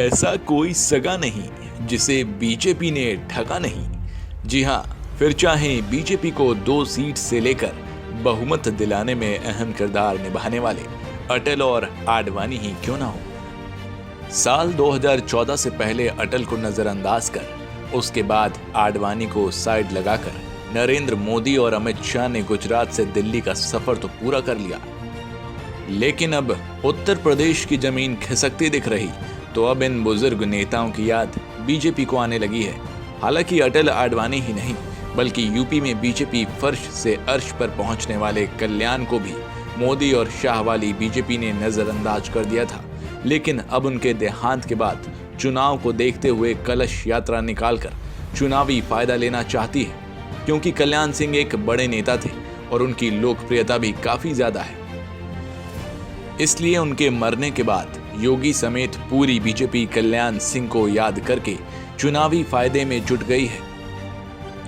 ऐसा कोई सगा नहीं जिसे बीजेपी ने ठगा नहीं। जी हां, फिर चाहे बीजेपी को 2 सीट से लेकर बहुमत दिलाने में अहम किरदार निभाने वाले अटल और आडवाणी ही क्यों ना हो। साल 2014 से पहले अटल को नजरअंदाज कर उसके बाद आडवाणी को साइड लगाकर नरेंद्र मोदी और अमित शाह ने गुजरात से दिल्ली का सफर तो पूरा कर लिया, लेकिन अब उत्तर प्रदेश की जमीन खिसकती दिख रही तो अब इन बुजुर्ग नेताओं की याद बीजेपी को आने लगी है। हालांकि अटल आडवाणी ही नहीं बल्कि यूपी में बीजेपी फर्श से अर्श पर पहुंचने वाले कल्याण को भी मोदी और शाह वाली बीजेपी ने नजरअंदाज कर दिया था। लेकिन अब उनके देहांत के बाद चुनाव को देखते हुए कलश यात्रा निकालकर चुनावी फायदा लेना चाहती है, क्योंकि कल्याण सिंह एक बड़े नेता थे और उनकी लोकप्रियता भी काफी ज्यादा है। इसलिए उनके मरने के बाद योगी समेत पूरी बीजेपी कल्याण सिंह को याद करके चुनावी फायदे में जुट गई है।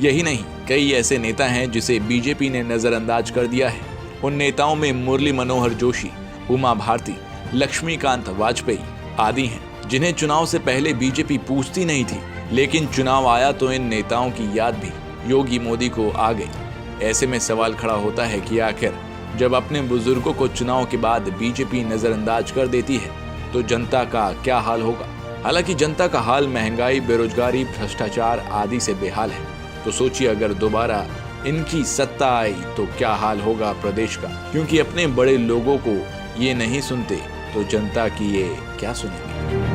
यही नहीं, कई ऐसे नेता हैं जिसे बीजेपी ने नजरअंदाज कर दिया है। उन नेताओं में मुरली मनोहर जोशी, उमा भारती, लक्ष्मीकांत वाजपेयी आदि हैं, जिन्हें चुनाव से पहले बीजेपी पूछती नहीं थी, लेकिन चुनाव आया तो इन नेताओं की याद भी योगी मोदी को आ गई। ऐसे में सवाल खड़ा होता है कि आखिर जब अपने बुजुर्गों को चुनाव के बाद बीजेपी नजरअंदाज कर देती है तो जनता का क्या हाल होगा। हालांकि जनता का हाल महंगाई, बेरोजगारी, भ्रष्टाचार आदि से बेहाल है, तो सोचिए अगर दोबारा इनकी सत्ता आई तो क्या हाल होगा प्रदेश का। क्योंकि अपने बड़े लोगों को ये नहीं सुनते तो जनता की ये क्या सुनेंगे।